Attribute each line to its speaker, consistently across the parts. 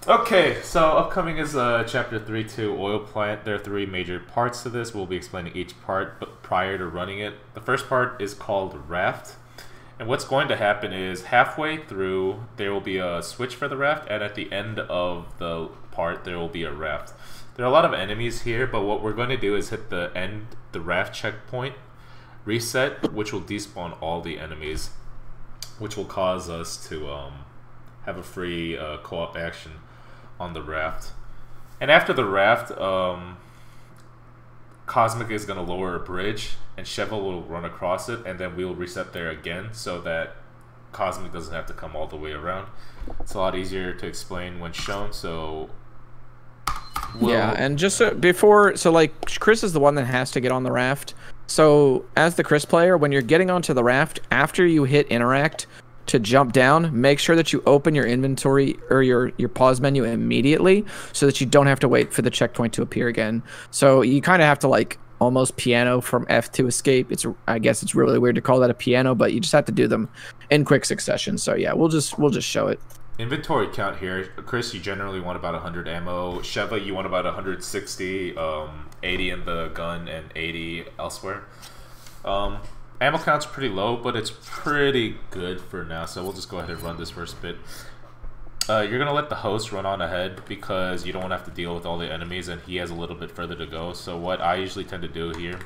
Speaker 1: Okay, so upcoming is Chapter 3-2, Oil Plant. There are three major parts to this. We'll be explaining each part, but prior to running it. The first part is called Raft. And what's going to happen is halfway through, there will be a switch for the raft, and at the end of the part, there will be a raft. There are a lot of enemies here, but what we're going to do is hit the raft checkpoint, reset, which will despawn all the enemies, which will cause us to have a free co-op action on the raft. And after the raft, Cosmic is going to lower a bridge, and Sheva will run across it, and then we'll reset there again so that Cosmic doesn't have to come all the way around. It's a lot easier to explain when shown, so...
Speaker 2: Yeah, and just so like, Chris is the one that has to get on the raft. So, as the Chris player, when you're getting onto the raft, after you hit interact to jump down, make sure that you open your inventory or your pause menu immediately so that you don't have to wait for the checkpoint to appear again. So you kind of have to like almost piano from F to escape. I guess it's really weird to call that a piano, but you just have to do them in quick succession. So yeah, we'll just show it. Inventory
Speaker 1: count here. Chris, you generally want about 100 ammo. Sheva, you want about 160, 80 in the gun and 80 elsewhere. Ammo count's pretty low, but it's pretty good for now, so we'll just go ahead and run this first bit. You're going to let the host run on ahead because you don't want to have to deal with all the enemies, and he has a little bit further to go. So what I usually tend to do here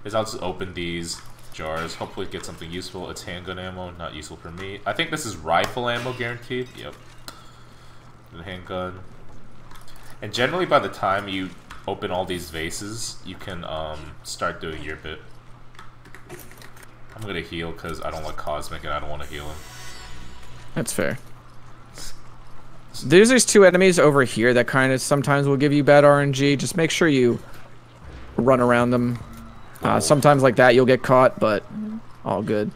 Speaker 1: is I'll just open these jars, hopefully get something useful. It's handgun ammo, not useful for me. I think this is rifle ammo guaranteed. Yep. The handgun. And generally by the time you open all these vases, you can start doing your bit. I'm gonna heal because I don't like Cosmic and I don't want to heal him.
Speaker 2: That's fair. There's these two enemies over here that kind of sometimes will give you bad RNG. Just make sure you run around them. Sometimes like that you'll get caught, but all good.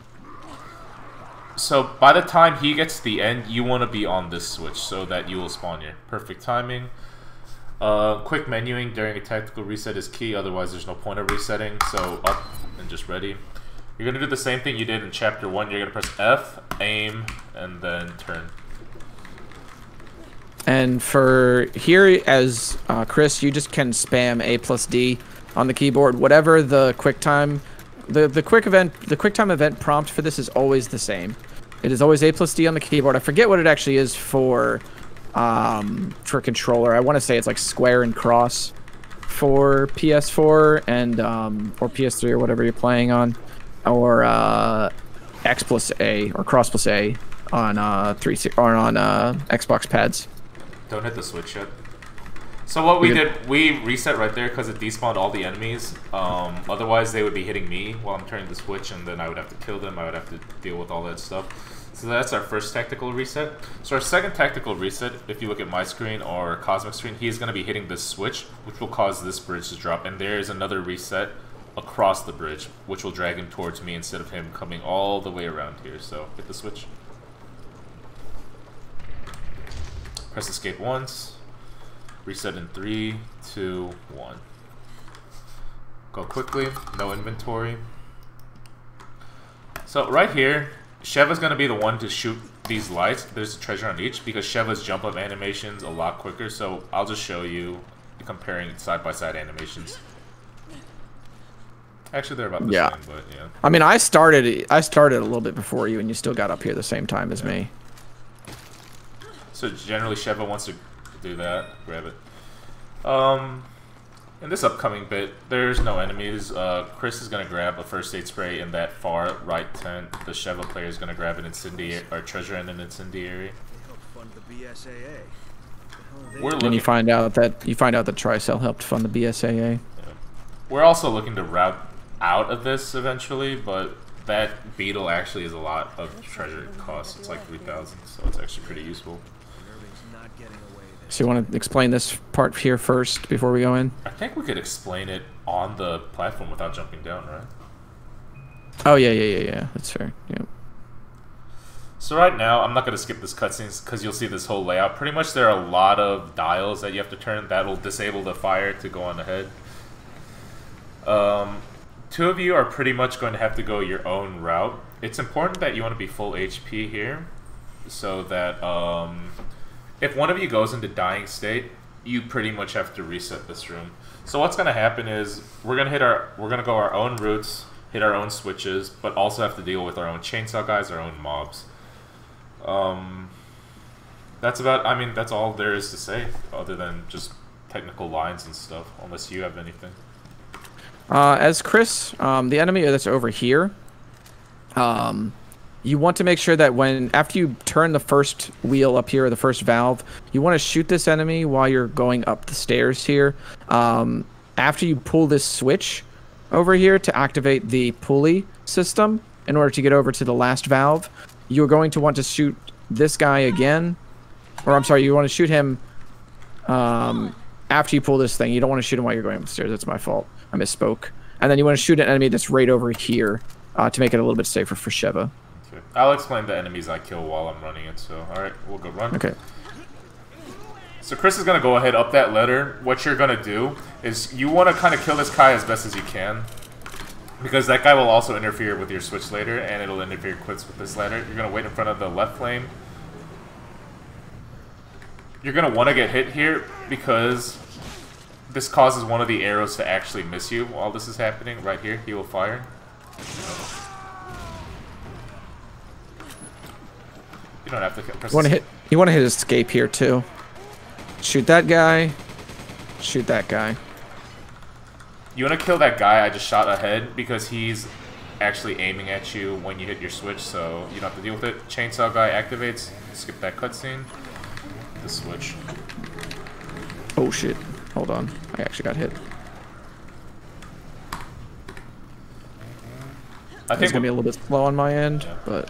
Speaker 1: So by the time he gets to the end, you want to be on this switch so that you will spawn here. Perfect timing. Quick menuing during a tactical reset is key, otherwise there's no point of resetting. So up and just ready. You're going to do the same thing you did in Chapter 1. You're going to press F, aim, and then turn.
Speaker 2: And for here, as Chris, you just can spam A+D on the keyboard. Whatever the QuickTime, the QuickTime event prompt for this is always the same. It is always A+D on the keyboard. I forget what it actually is for controller. I want to say it's like square and cross for PS4 and or PS3 or whatever you're playing on. Or X plus A or cross plus A on Xbox pads.
Speaker 1: Don't hit the switch yet. So what we did, we reset right there because it despawned all the enemies. Otherwise, they would be hitting me while I'm turning the switch, and then I would have to kill them. I would have to deal with all that stuff. So that's our first tactical reset. So our second tactical reset, if you look at my screen or Cosmic screen, he's going to be hitting this switch, which will cause this bridge to drop. And there is another reset across the bridge, which will drag him towards me instead of him coming all the way around here. So hit the switch. Press escape once. Reset in 3, 2, 1. Go quickly. No inventory. So right here, Sheva's going to be the one to shoot these lights. There's a treasure on each because Sheva's jump up animation's a lot quicker. So I'll just show you comparing side-by-side animations. Actually, they're about the same, but yeah.
Speaker 2: I mean, I started a little bit before you, and you still got up here the same time as me.
Speaker 1: So generally, Sheva wants to do that. Grab it. In this upcoming bit, there's no enemies. Chris is gonna grab a first aid spray in that far right tent. The Sheva player is gonna grab an incendiary or treasure in an incendiary.
Speaker 2: And you find out that Tricell helped fund the BSAA.
Speaker 1: Yeah. We're also looking to route out of this eventually, but that beetle actually is a lot of treasure it costs. It's like 3,000, so it's actually pretty useful.
Speaker 2: So you want to explain this part here first before we go in?
Speaker 1: I think we could explain it on the platform without jumping down, right?
Speaker 2: Oh yeah. That's fair. Yeah.
Speaker 1: So right now, I'm not going to skip this cutscene because you'll see this whole layout. Pretty much there are a lot of dials that you have to turn that will disable the fire to go on ahead. Two of you are pretty much going to have to go your own route. It's important that you want to be full HP here so that if one of you goes into dying state, you pretty much have to reset this room. So what's gonna happen is we're gonna go our own routes, hit our own switches, but also have to deal with our own chainsaw guys, our own mobs. That's about. I mean, that's all there is to say, other than just technical lines and stuff. Unless you have anything.
Speaker 2: As Chris, the enemy that's over here, you want to make sure that after you turn the first wheel up here, or the first valve, you want to shoot this enemy while you're going up the stairs here. After you pull this switch over here to activate the pulley system, in order to get over to the last valve, you're going to want to shoot this guy again. Or I'm sorry, you want to shoot him after you pull this thing. You don't want to shoot him while you're going up the stairs. That's my fault. I misspoke. And then you want to shoot an enemy that's right over here to make it a little bit safer for Sheva.
Speaker 1: Okay. I'll explain the enemies I kill while I'm running it. So, all right, we'll go run.
Speaker 2: Okay.
Speaker 1: So Chris is going to go ahead up that ladder. What you're going to do is you want to kind of kill this guy as best as you can. Because that guy will also interfere with your switch later, and it'll interfere with this ladder. You're going to wait in front of the left flame. You're going to want to get hit here because this causes one of the arrows to actually miss you while this is happening. Right here, he will fire. You don't have to press.
Speaker 2: You want to hit escape here too. Shoot that guy. Shoot that guy.
Speaker 1: You want to kill that guy I just shot ahead because he's actually aiming at you when you hit your switch, so you don't have to deal with it. Chainsaw guy activates. Skip that cutscene. The switch.
Speaker 2: Oh shit. Hold on. I actually got hit. I think it's going to be a little bit slow on my end, yeah. But...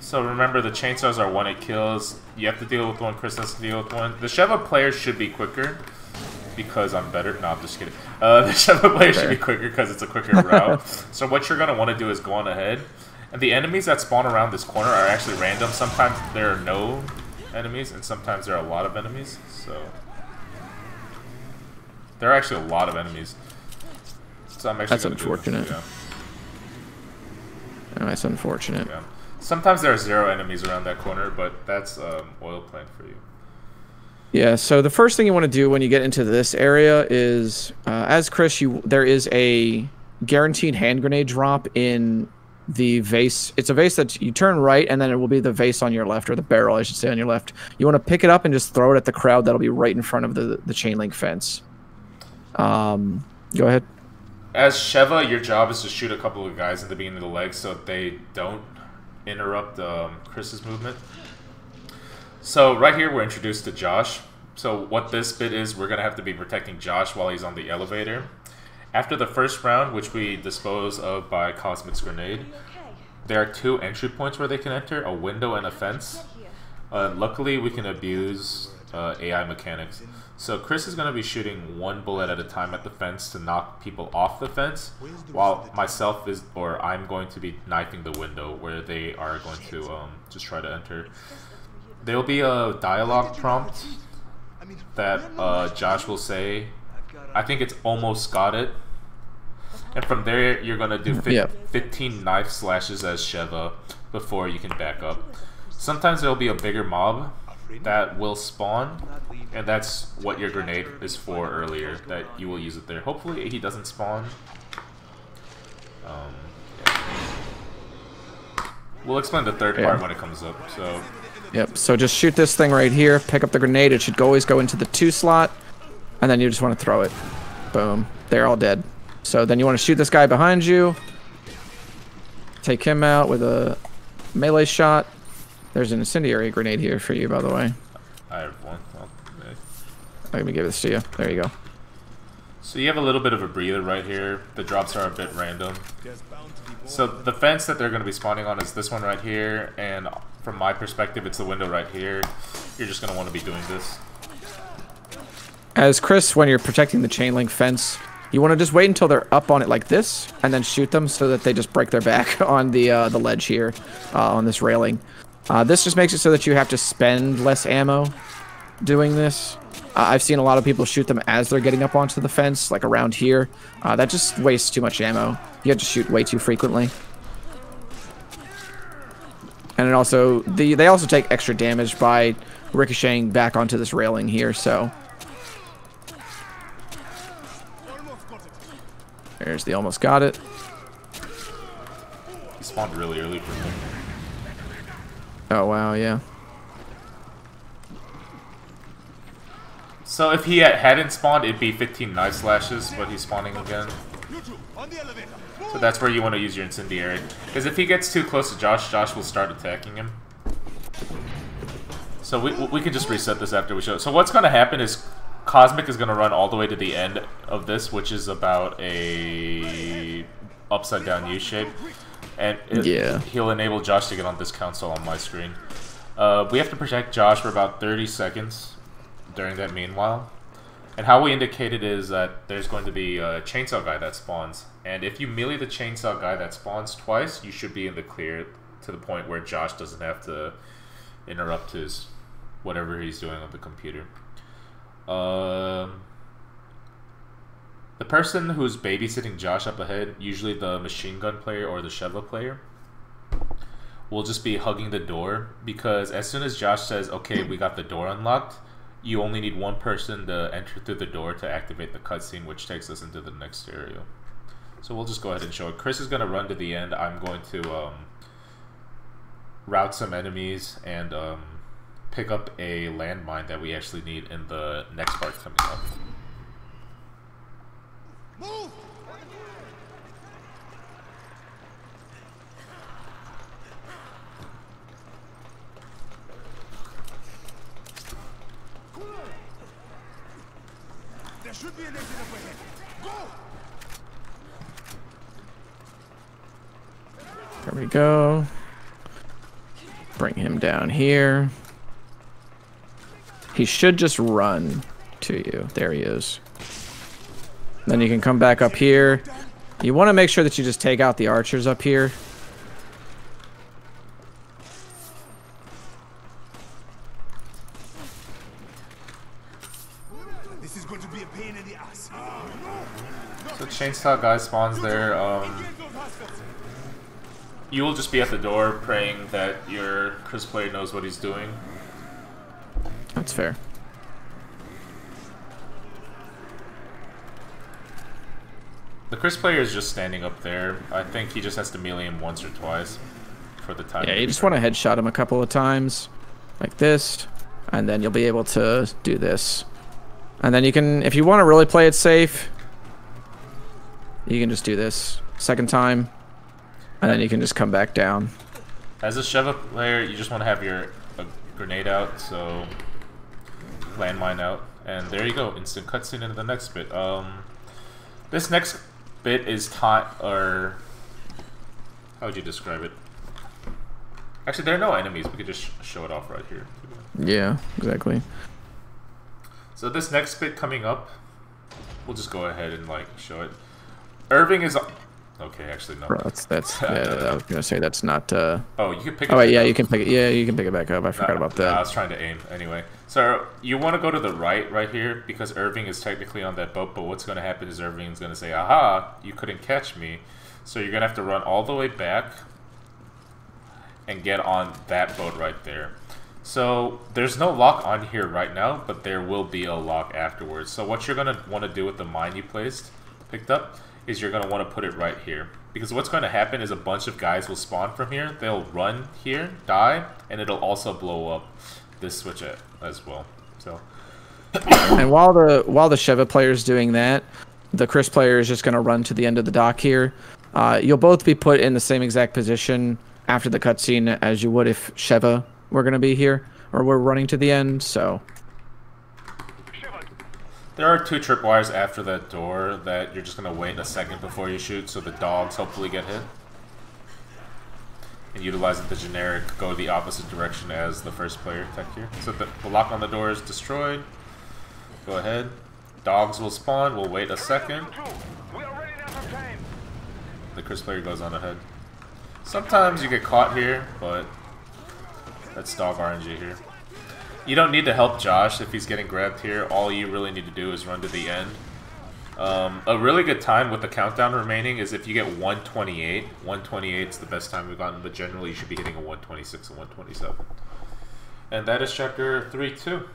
Speaker 1: So remember, the chainsaws are 1-hit kills. You have to deal with one, Chris has to deal with one. The Sheva player should be quicker because I'm better. No, I'm just kidding. The Sheva player should be quicker because it's a quicker route. So what you're going to want to do is go on ahead. And the enemies that spawn around this corner are actually random. Sometimes there are no enemies, and sometimes there are a lot of enemies. So there are actually a lot of enemies. So I'm actually
Speaker 2: That's unfortunate. That's unfortunate.
Speaker 1: Yeah. Sometimes there are 0 enemies around that corner, but that's oil plant for you.
Speaker 2: Yeah, so the first thing you want to do when you get into this area is, as Chris, there is a guaranteed hand grenade drop in the vase. It's a vase that you turn right, and then it will be the vase on your left, or the barrel, I should say, on your left. You want to pick it up and just throw it at the crowd that'll be right in front of the chain link fence. Go ahead.
Speaker 1: As Sheva, your job is to shoot a couple of guys in the beginning of the leg so they don't interrupt Chris's movement. So right here we're introduced to Josh. So what this bit is, we're going to have to be protecting Josh while he's on the elevator. After the first round, which we dispose of by Cosmic's grenade, there are 2 entry points where they can enter, a window and a fence. Luckily we can abuse AI mechanics. So Chris is going to be shooting 1 bullet at a time at the fence to knock people off the fence, while I'm going to be knifing the window where they are going to just try to enter. There will be a dialogue prompt that Josh will say. I think it's almost got it. And from there, you're going to do 15 knife slashes as Sheva before you can back up. Sometimes there will be a bigger mob that will spawn, and that's what your grenade is for earlier, that you will use it there. Hopefully he doesn't spawn. Yeah. We'll explain the third part when it comes up. So.
Speaker 2: Yep, so just shoot this thing right here, pick up the grenade, it should always go into the 2 slot, and then you just want to throw it. Boom. They're all dead. So then you want to shoot this guy behind you, take him out with a melee shot. There's an incendiary grenade here for you, by the way.
Speaker 1: I have one.
Speaker 2: Let me give this to you. There you go.
Speaker 1: So you have a little bit of a breather right here. The drops are a bit random. So the fence that they're going to be spawning on is this one right here, and from my perspective, it's the window right here. You're just going to want to be doing this.
Speaker 2: As Chris, when you're protecting the chain link fence, you want to just wait until they're up on it like this, and then shoot them so that they just break their back on the ledge here, on this railing. This just makes it so that you have to spend less ammo doing this. I've seen a lot of people shoot them as they're getting up onto the fence, like around here. That just wastes too much ammo. You have to shoot way too frequently. And it also they also take extra damage by ricocheting back onto this railing here, so there's the almost got it.
Speaker 1: He spawned really early for me.
Speaker 2: Oh wow, yeah.
Speaker 1: So if he hadn't spawned, it'd be 15 knife slashes, but he's spawning again. So that's where you want to use your incendiary. Because if he gets too close to Josh, Josh will start attacking him. So we can just reset this after we show it. So what's going to happen is Cosmic is going to run all the way to the end of this, which is about a upside down U shape. And he'll enable Josh to get on this console on my screen. We have to protect Josh for about 30 seconds during that meanwhile. And how we indicate it is that there's going to be a chainsaw guy that spawns. And if you melee the chainsaw guy that spawns twice, you should be in the clear to the point where Josh doesn't have to interrupt his whatever he's doing on the computer. The person who's babysitting Josh up ahead, usually the machine gun player or the Sheva player, will just be hugging the door, because as soon as Josh says, okay, we got the door unlocked, you only need one person to enter through the door to activate the cutscene, which takes us into the next stereo. So we'll just go ahead and show it. Chris is going to run to the end. I'm going to route some enemies and pick up a landmine that we actually need in the next part coming up. Move! There should be an exit up ahead. Go!
Speaker 2: There we go. Bring him down here. He should just run to you. There he is. Then you can come back up here. You want to make sure that you just take out the archers up here.
Speaker 1: This is going to be a pain in the ass. So chainsaw guy spawns there. You will just be at the door praying that your Chris player knows what he's doing.
Speaker 2: That's fair.
Speaker 1: The Chris player is just standing up there. I think he just has to melee him once or twice for the time.
Speaker 2: Yeah, you just want to headshot him a couple of times, like this, and then you'll be able to do this. And then you can, if you want to really play it safe, you can just do this second time, and then you can just come back down.
Speaker 1: As a Sheva player, you just want to have your grenade out, so landmine out, and there you go. Instant cutscene into the next bit. This next bit is or how would you describe it? Actually, there are no enemies. We could just show it off right here.
Speaker 2: Yeah, exactly.
Speaker 1: So this next bit coming up, we'll just go ahead and like show it. Irving is okay. Actually, no.
Speaker 2: Bro, that's yeah, I was gonna say that's not.
Speaker 1: Oh, you can pick it.
Speaker 2: Oh, wait, yeah,
Speaker 1: up.
Speaker 2: you can pick it. Yeah, you can pick it back up. I forgot about that.
Speaker 1: I was trying to aim anyway. So you want to go to the right here, because Irving is technically on that boat. But what's going to happen is Irving's going to say, "Aha! You couldn't catch me." So you're going to have to run all the way back and get on that boat right there. So there's no lock on here right now, but there will be a lock afterwards. So what you're going to want to do with the mine you picked up, is you're going to want to put it right here. Because what's going to happen is a bunch of guys will spawn from here, they'll run here, die, and it'll also blow up this switch as well. So
Speaker 2: and while the Sheva player is doing that, the Chris player is just going to run to the end of the dock here. You'll both be put in the same exact position after the cutscene as you would if Sheva were going to be here, or we're running to the end, so...
Speaker 1: There are 2 tripwires after that door that you're just going to wait a second before you shoot, so the dogs hopefully get hit. And utilizing the generic go the opposite direction as the first player tech here. So the lock on the door is destroyed. Go ahead. Dogs will spawn. We'll wait a second. The Chris player goes on ahead. Sometimes you get caught here, but that's dog RNG here. You don't need to help Josh if he's getting grabbed here. All you really need to do is run to the end A really good time with the countdown remaining is if you get 128. 128 is the best time we've gotten, but generally you should be hitting a 126 and 127. And that is chapter 3-2.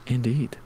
Speaker 2: Indeed.